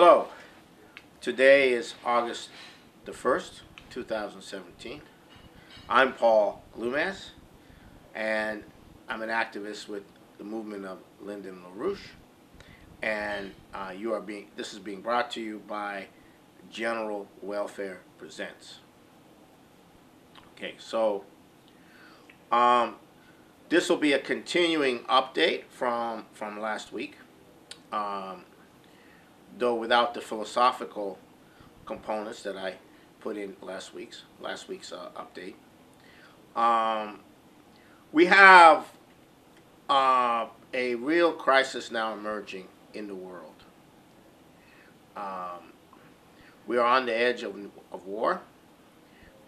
Hello, today is August the 1st, 2017. I'm Paul Glumaz, and I'm an activist with the movement of Lyndon LaRouche, and this is being brought to you by General Welfare Presents. Okay, so this will be a continuing update from last week. Though without the philosophical components that I put in last week's update. We have a real crisis now emerging in the world. We are on the edge of war,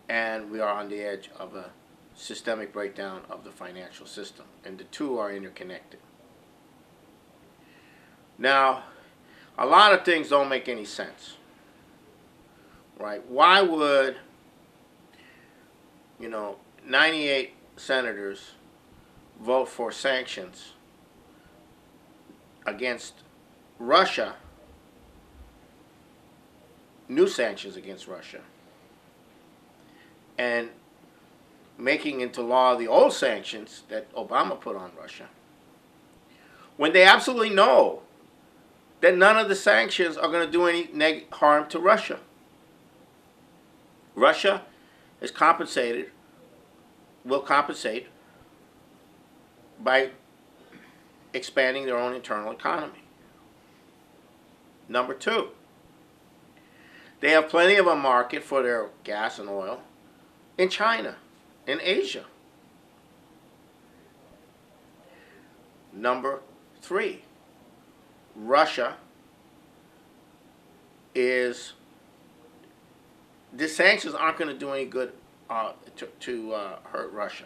and we are on the edge of a systemic breakdown of the financial system, and the two are interconnected. Now, a lot of things don't make any sense, right? Why would, 98 senators vote for sanctions against Russia, new sanctions against Russia, and making into law the old sanctions that Obama put on Russia, when they absolutely know that none of the sanctions are going to do any harm to Russia? Russia is will compensate by expanding their own internal economy. Number two, they have plenty of a market for their gas and oil in China, in Asia. Number three, Russia the sanctions aren't going to do any good to hurt Russia.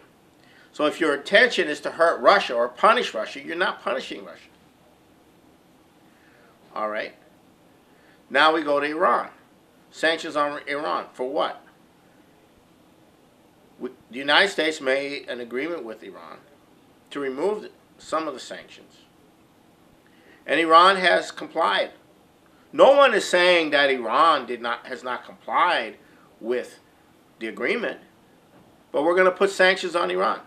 So if your intention is to hurt Russia or punish Russia, you're not punishing Russia. All right. Now we go to Iran. Sanctions on Iran. For what? The United States made an agreement with Iran to remove some of the sanctions. And Iran has complied. No one is saying that Iran has not complied with the agreement, but we're going to put sanctions on Iran.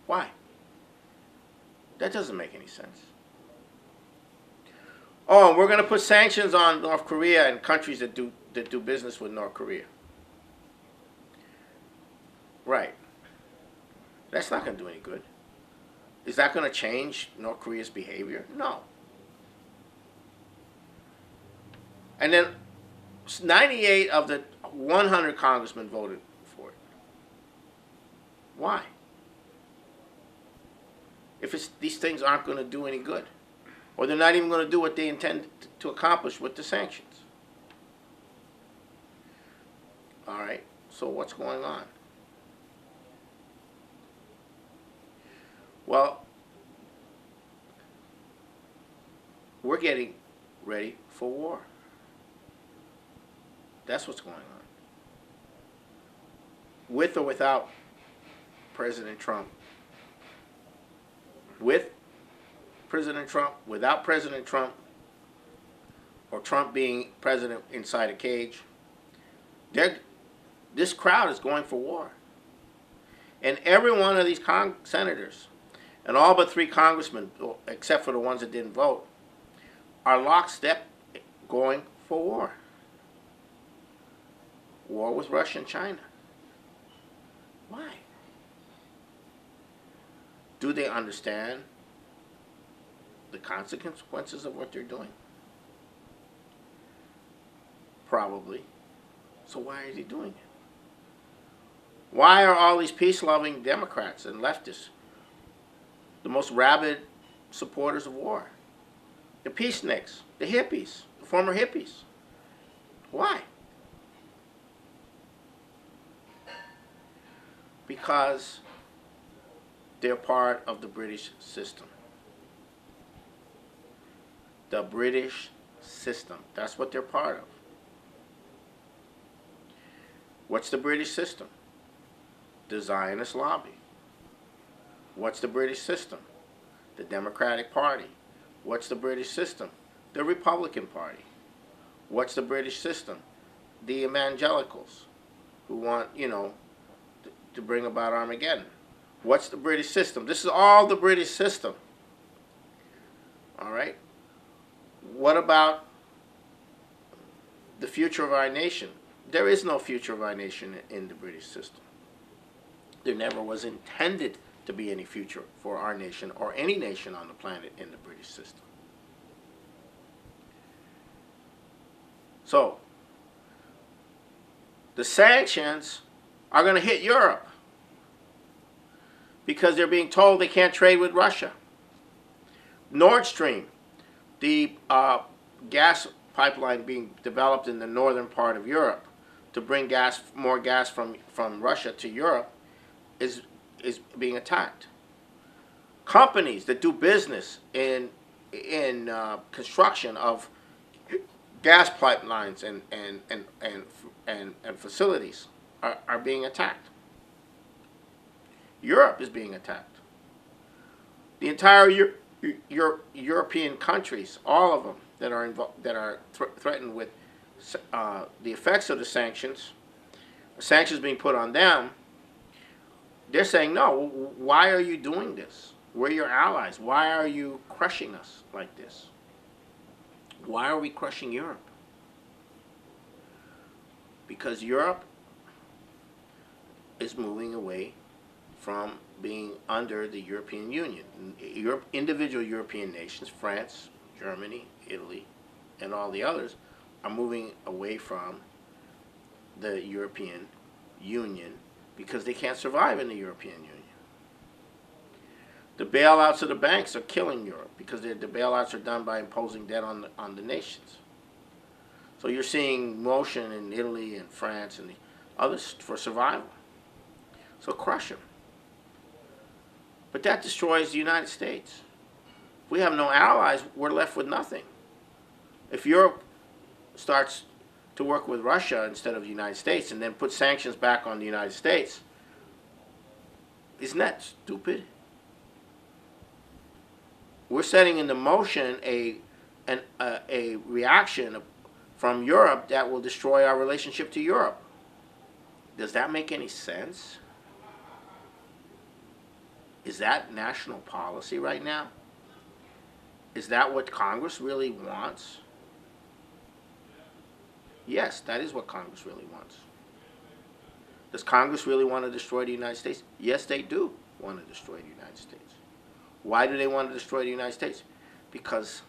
Why? That doesn't make any sense. Oh, and we're going to put sanctions on North Korea and countries that do business with North Korea. Right. That's not going to do any good. Is that going to change North Korea's behavior? No. And then 98 of the 100 congressmen voted for it. Why? If these things aren't going to do any good, or they're not even going to do what they intend to accomplish with the sanctions. All right, so what's going on? Well, we're getting ready for war. That's what's going on. With or without President Trump. With President Trump, without President Trump, or Trump being president inside a cage, this crowd is going for war. And every one of these senators, and all but 3 congressmen, except for the ones that didn't vote, are lockstep going for war. War with Russia and China. Why? Do they understand the consequences of what they're doing? Probably. So why are they doing it? Why are all these peace-loving Democrats and leftists the most rabid supporters of war? The peaceniks, the hippies, the former hippies. Why? Because they're part of the British system. The British system. That's what they're part of. What's the British system? The Zionist lobby. What's the British system? The Democratic Party. What's the British system? The Republican Party. What's the British system? The evangelicals who want, to bring about Armageddon. What's the British system? This is all the British system. All right? What about the future of our nation? There is no future of our nation in the British system. There never was intended to be any future for our nation or any nation on the planet in the British system. So, the sanctions are going to hit Europe because they're being told they can't trade with Russia. Nord Stream, the gas pipeline being developed in the northern part of Europe to bring more gas from Russia to Europe, is being attacked. Companies that do business in construction of gas pipelines and facilities are being attacked. Europe is being attacked. The entire European countries, all of them that are threatened with the effects of the sanctions being put on them, they're saying, no, why are you doing this? We're your allies. Why are you crushing us like this? Why are we crushing Europe? Because Europe is moving away from being under the European Union. Individual European nations, France, Germany, Italy, and all the others, are moving away from the European Union because they can't survive in the European Union. The bailouts of the banks are killing Europe because the bailouts are done by imposing debt on the nations. So you're seeing motion in Italy and France and the others for survival. So crush them. But that destroys the United States. If we have no allies, we're left with nothing. If Europe starts to work with Russia instead of the United States and then put sanctions back on the United States, isn't that stupid? We're setting into motion a reaction from Europe that will destroy our relationship to Europe. Does that make any sense? Is that national policy right now? Is that what Congress really wants? Yes, that is what Congress really wants. Does Congress really want to destroy the United States? Yes, they do want to destroy the United States. Why do they want to destroy the United States? Because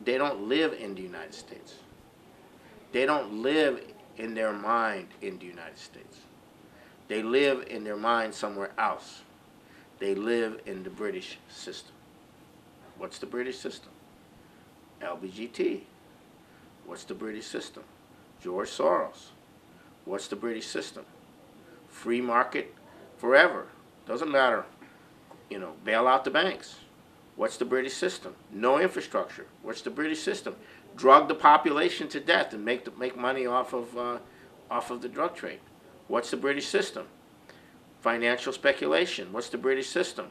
they don't live in the United States. They don't live in their mind in the United States. They live in their mind somewhere else. They live in the British system. What's the British system? LBGT. What's the British system? George Soros. What's the British system? Free market forever. Doesn't matter. Bail out the banks. What's the British system? No infrastructure. What's the British system? Drug the population to death and make money off of the drug trade. What's the British system? Financial speculation. What's the British system?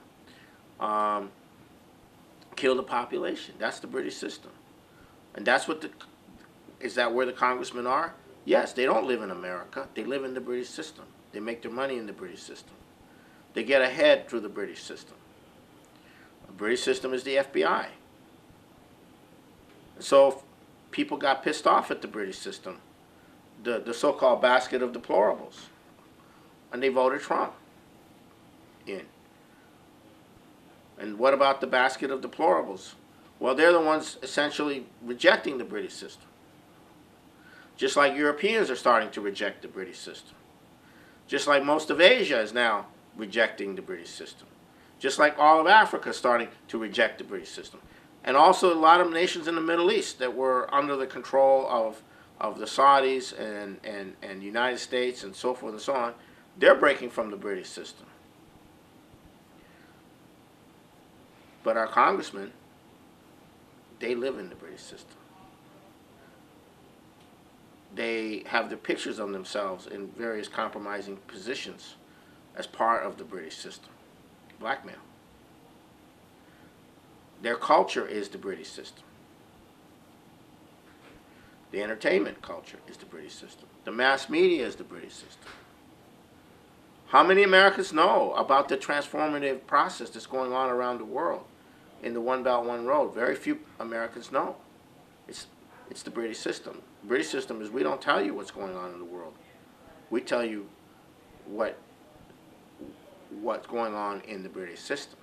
Kill the population. That's the British system. And that's what is that where the congressmen are? Yes, they don't live in America. They live in the British system. They make their money in the British system. They get ahead through the British system. The British system is the FBI. So people got pissed off at the British system, the so-called basket of deplorables, and they voted Trump in. And what about the basket of deplorables? Well, they're the ones essentially rejecting the British system. Just like Europeans are starting to reject the British system. Just like most of Asia is now rejecting the British system. Just like all of Africa is starting to reject the British system. And also a lot of nations in the Middle East that were under the control of the Saudis and the United States and so forth and so on, they're breaking from the British system. But our congressmen, they live in the British system. They have the pictures of themselves in various compromising positions as part of the British system. Blackmail. Their culture is the British system. The entertainment culture is the British system. The mass media is the British system. How many Americans know about the transformative process that's going on around the world in the One Belt, One Road? Very few Americans know. It's the British system. The British system is we don't tell you what's going on in the world. We tell you what's going on in the British system.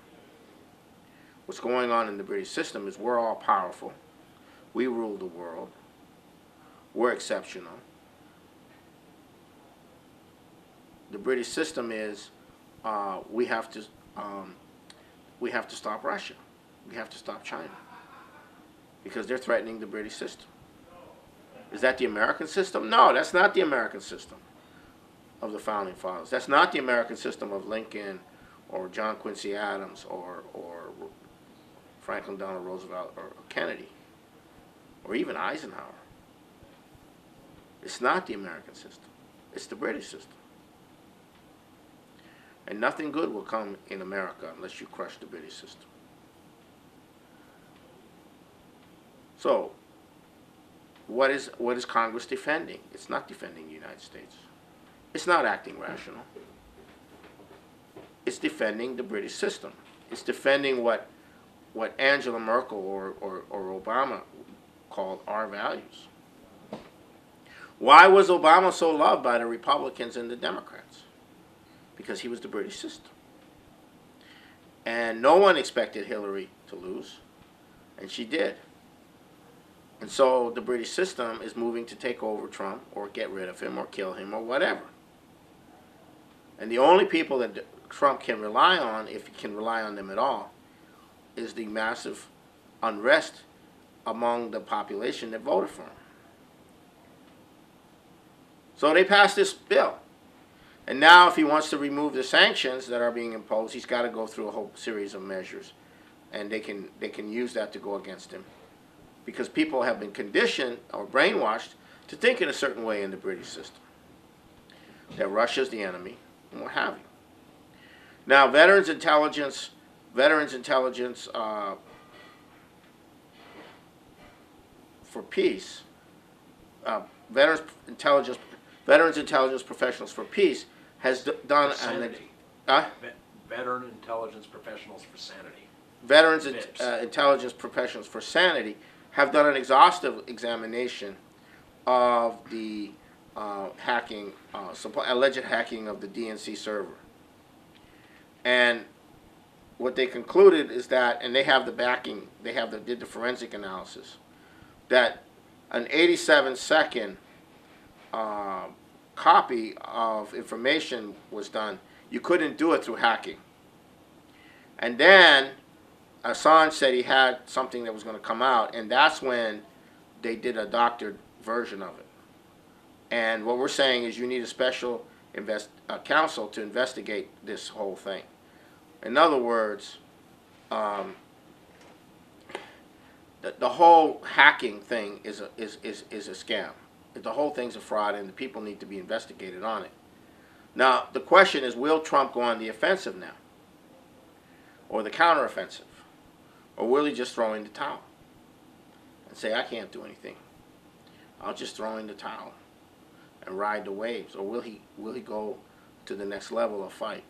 What's going on in the British system is we're all powerful. We rule the world. We're exceptional. The British system is we have to stop Russia. We have to stop China because they're threatening the British system. Is that the American system? No, that's not the American system of the Founding Fathers. That's not the American system of Lincoln or John Quincy Adams or Franklin Delano Roosevelt or Kennedy or even Eisenhower. It's not the American system. It's the British system. And nothing good will come in America unless you crush the British system. So, what is Congress defending? It's not defending the United States. It's not acting rational. It's defending the British system. It's defending what Angela Merkel or Obama called our values. Why was Obama so loved by the Republicans and the Democrats? Because he was the British system. And no one expected Hillary to lose, and she did. And so the British system is moving to take over Trump or get rid of him or kill him or whatever. And the only people that Trump can rely on, if he can rely on them at all, is the massive unrest among the population that voted for him. So they passed this bill. And now if he wants to remove the sanctions that are being imposed, he's got to go through a whole series of measures. And they can use that to go against him. Because people have been conditioned or brainwashed to think in a certain way in the British system. That Russia's the enemy and what have you. Now, veterans intelligence for peace, veterans intelligence professionals for peace has done veteran intelligence professionals for sanity. Veterans intelligence professionals for sanity have done an exhaustive examination of the alleged hacking of the DNC server. And what they concluded is that, and they have the backing, did the forensic analysis, that an 87-second copy of information was done. You couldn't do it through hacking. And then Assange said he had something that was going to come out, and that's when they did a doctored version of it. And what we're saying is you need a special counsel to investigate this whole thing. In other words, the whole hacking thing is a scam. The whole thing's a fraud, and the people need to be investigated on it. Now, the question is, will Trump go on the offensive now? Or the counteroffensive? Or will he just throw in the towel and say, I can't do anything. I'll just throw in the towel and ride the waves? Or will he go to the next level of fight,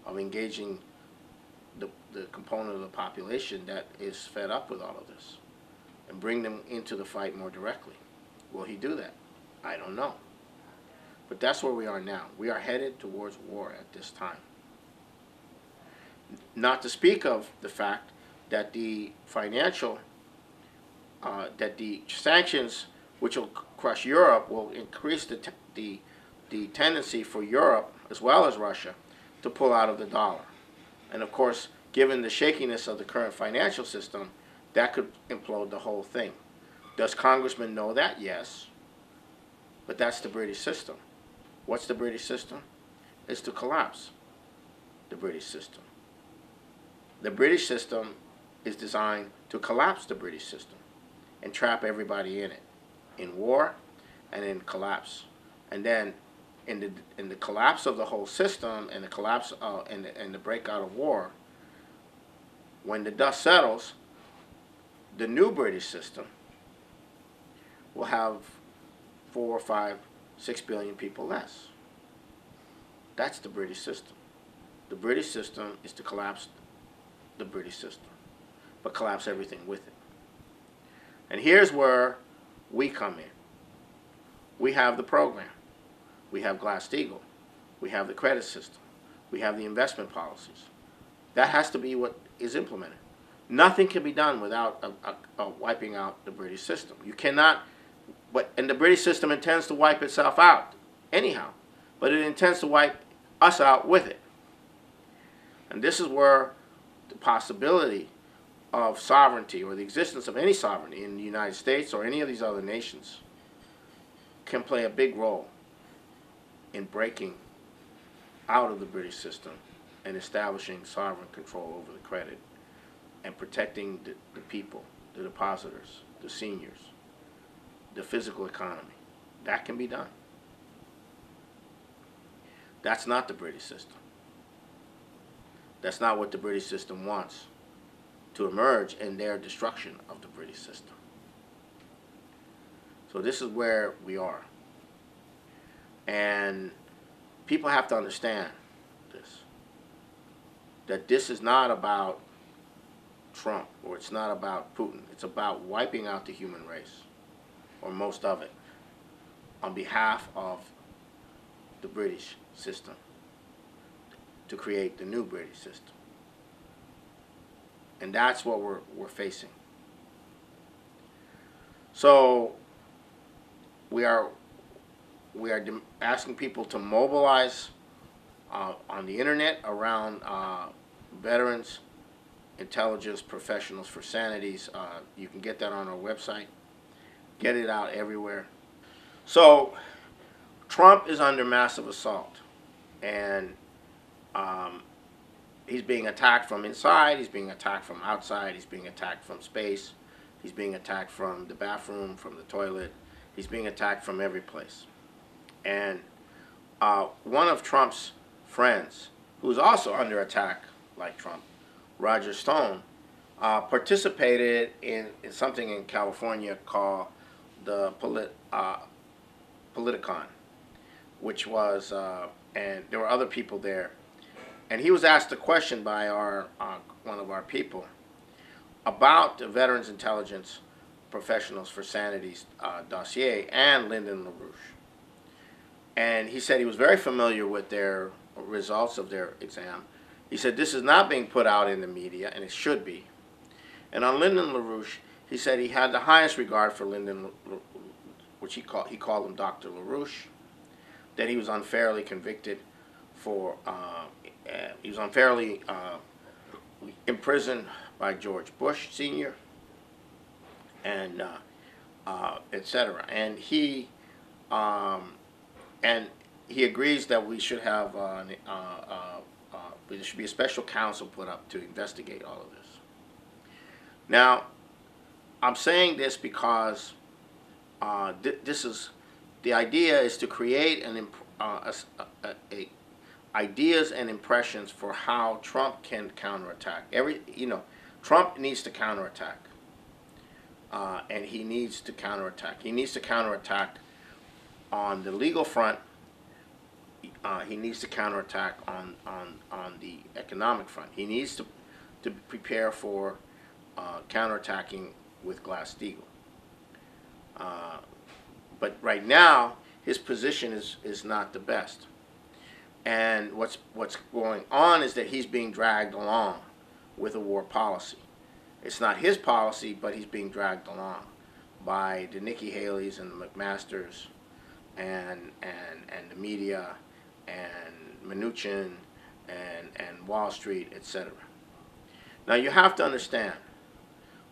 of engaging the component of the population that is fed up with all of this and bring them into the fight more directly? Will he do that? I don't know. But that's where we are now. We are headed towards war at this time. Not to speak of the fact that the that the sanctions, which will crush Europe, will increase the tendency for Europe, as well as Russia, to pull out of the dollar. And of course, given the shakiness of the current financial system, that could implode the whole thing. Does Congressmen know that? Yes. But that's the British system. What's the British system? It's to collapse the British system. The British system is designed to collapse the British system and trap everybody in it, in war and in collapse. And then in the collapse of the whole system and the collapse and the breakout of war, when the dust settles, the new British system will have 4, 5, 6 billion people less. That's the British system. The British system is to collapse the British system, but collapse everything with it. And here's where we come in. We have the program. We have Glass-Steagall. We have the credit system. We have the investment policies. That has to be what is implemented. Nothing can be done without wiping out the British system. You cannot, and the British system intends to wipe itself out anyhow, but it intends to wipe us out with it. And this is where the possibility of sovereignty, or the existence of any sovereignty in the United States or any of these other nations, can play a big role in breaking out of the British system and establishing sovereign control over the credit and protecting the people, the depositors, the seniors, the physical economy. That can be done. That's not the British system. That's not what the British system wants to emerge in their destruction of the British system. So this is where we are. And people have to understand this, that this is not about Trump, or it's not about Putin. It's about wiping out the human race, or most of it, on behalf of the British system, to create the new British system. And that's what we're facing. So we are asking people to mobilize on the internet around veterans, intelligence professionals for sanities. You can get that on our website. Get it out everywhere. So Trump is under massive assault, and he's being attacked from inside, he's being attacked from outside, he's being attacked from space, he's being attacked from the bathroom, from the toilet, he's being attacked from every place. And one of Trump's friends, who's also under attack like Trump, Roger Stone, participated in something in California called the Politicon, which was, and there were other people there. And he was asked a question by one of our people about the Veterans Intelligence Professionals for Sanity's dossier and Lyndon LaRouche. And he said he was very familiar with their results of their exam. He said this is not being put out in the media, and it should be. And on Lyndon LaRouche, he said he had the highest regard for Lyndon, which he called him Dr. LaRouche, that he was unfairly convicted for, he was unfairly imprisoned by George Bush Sr., and etc. And he agrees that we should have there should be a special counsel put up to investigate all of this. Now, I'm saying this because the idea is to create ideas and impressions for how Trump can counterattack. Trump needs to counterattack, and he needs to counterattack. He needs to counterattack on the legal front. He needs to counterattack on the economic front. He needs to prepare for counterattacking with Glass-Steagall. But right now, his position is not the best. And what's going on is that he's being dragged along with a war policy. It's not his policy, but he's being dragged along by the Nikki Haley's and the McMasters and the media and Mnuchin and Wall Street, etc. Now you have to understand,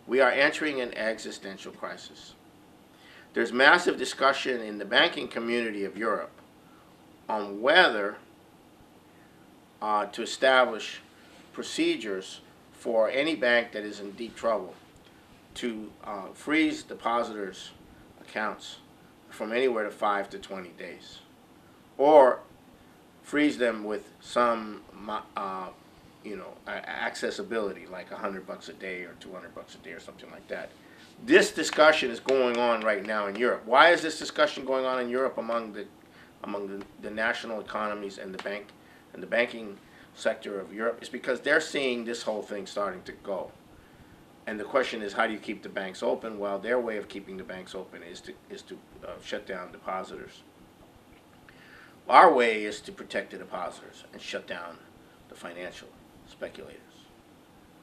we are entering an existential crisis. There's massive discussion in the banking community of Europe on whether to establish procedures for any bank that is in deep trouble to freeze depositors' accounts from anywhere to 5 to 20 days, or freeze them with some accessibility, like $100 a day or $200 a day or something like that. This discussion is going on right now in Europe. Why is this discussion going on in Europe among the national economies and the banking sector of Europe? It's because they're seeing this whole thing starting to go. And the question is, how do you keep the banks open? Well, their way of keeping the banks open is to shut down depositors. Our way is to protect the depositors and shut down the financial speculators.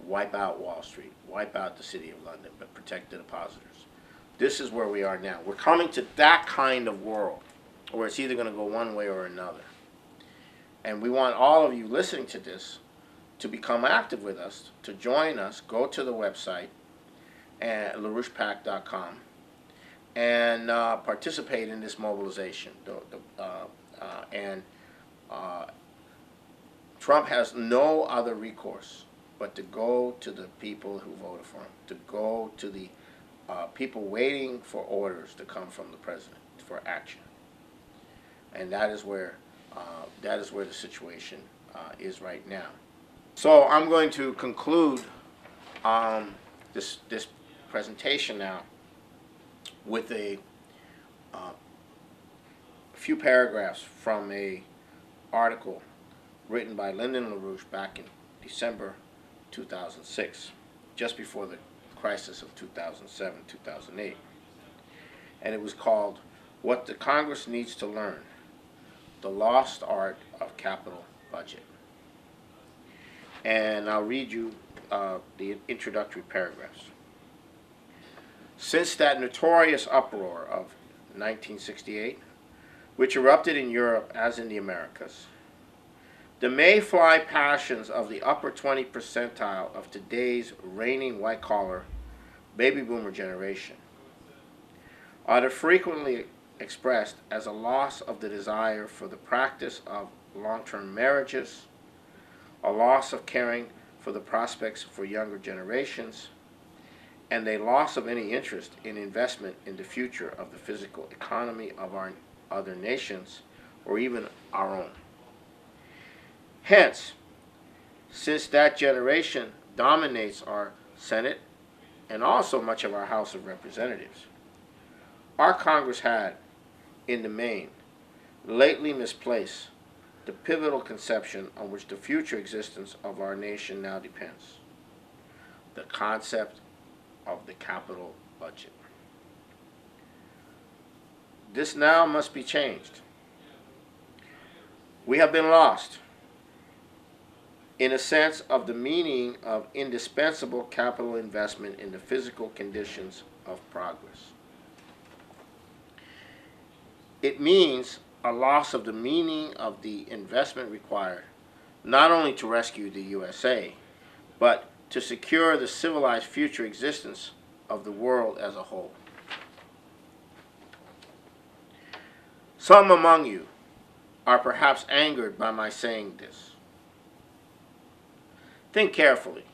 Wipe out Wall Street, wipe out the City of London, but protect the depositors. This is where we are now. We're coming to that kind of world where it's either going to go one way or another. And we want all of you listening to this to become active with us, to join us. Go to the website at LaRouchePAC.com and participate in this mobilization. Trump has no other recourse but to go to the people who voted for him, to go to the people waiting for orders to come from the president for action. And that is where the situation is right now. So I'm going to conclude this presentation now with a few paragraphs from a article written by Lyndon LaRouche back in December 2006, just before the crisis of 2007, 2008. And it was called "What the Congress Needs to Learn, the Lost Art of Capital Budget." And I'll read you the introductory paragraphs. Since that notorious uproar of 1968, which erupted in Europe as in the Americas, the mayfly passions of the upper 20 percentile of today's reigning white-collar baby boomer generation are frequently expressed as a loss of the desire for the practice of long-term marriages, a loss of caring for the prospects for younger generations, and a loss of any interest in investment in the future of the physical economy of our other nations, or even our own. Hence, since that generation dominates our Senate and also much of our House of Representatives, our Congress had, in the main, lately misplaced the pivotal conception on which the future existence of our nation now depends: the concept of the capital budget. This now must be changed. We have been lost in a sense of the meaning of indispensable capital investment in the physical conditions of progress. It means a loss of the meaning of the investment required not only to rescue the USA, but to secure the civilized future existence of the world as a whole. Some among you are perhaps angered by my saying this. Think carefully.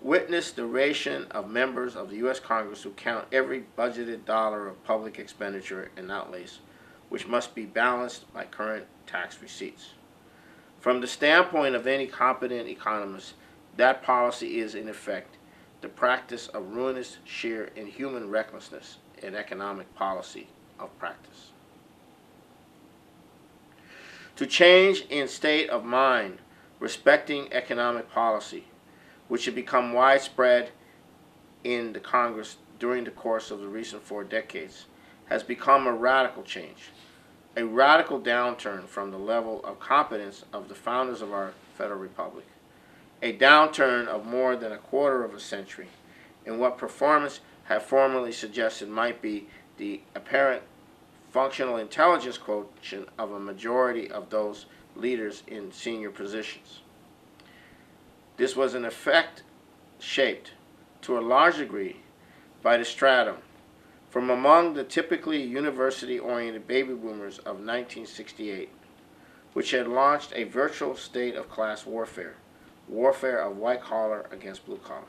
Witness the ration of members of the U.S. Congress who count every budgeted dollar of public expenditure and outlays, which must be balanced by current tax receipts. From the standpoint of any competent economist, that policy is, in effect, the practice of ruinous, sheer, inhuman recklessness in economic policy of practice. To change in state of mind respecting economic policy, which had become widespread in the Congress during the course of the recent 4 decades, has become a radical change, a radical downturn from the level of competence of the founders of our Federal Republic, a downturn of more than a quarter of a century in what performance had formerly suggested might be the apparent functional intelligence quotient of a majority of those leaders in senior positions. This was in effect shaped, to a large degree, by the stratum from among the typically university-oriented baby boomers of 1968, which had launched a virtual state of class warfare, warfare of white-collar against blue-collar.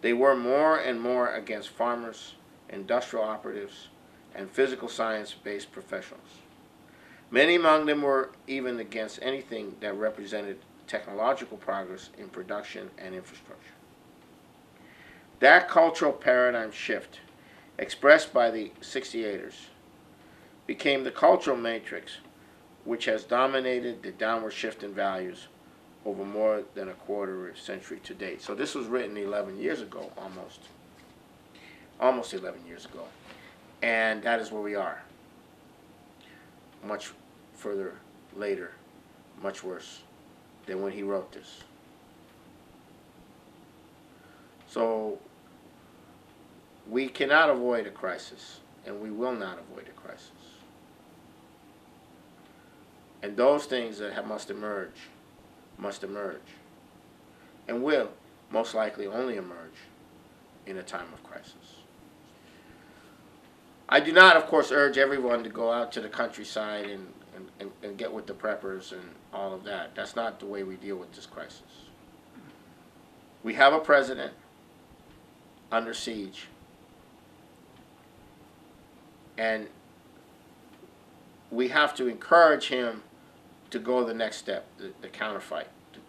They were more and more against farmers, industrial operatives, and physical science-based professionals. Many among them were even against anything that represented technological progress in production and infrastructure. That cultural paradigm shift, expressed by the 68ers, became the cultural matrix which has dominated the downward shift in values over more than a quarter of a century to date. So this was written 11 years ago, almost 11 years ago. And that is where we are. Much further later, much worse than when he wrote this. So we cannot avoid a crisis, and we will not avoid a crisis. And those things that must emerge, and will most likely only emerge in a time of crisis. I do not, of course, urge everyone to go out to the countryside and get with the preppers and all of that. That's not the way we deal with this crisis. We have a president under siege, and we have to encourage him to go the next step, the counterfight,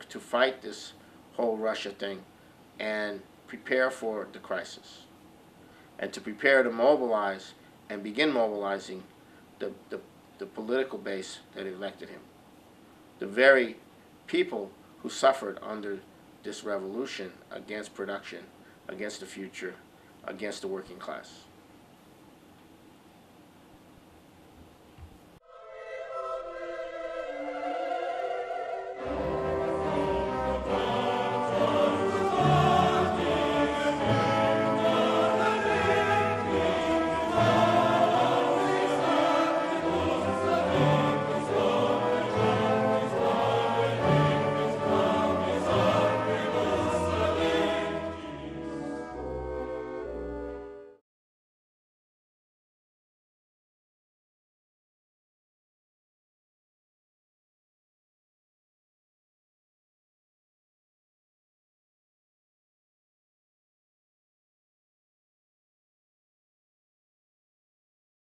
to fight this whole Russia thing and prepare for the crisis, and to prepare to mobilize and begin mobilizing the political base that elected him, the very people who suffered under this revolution against production, against the future, against the working class.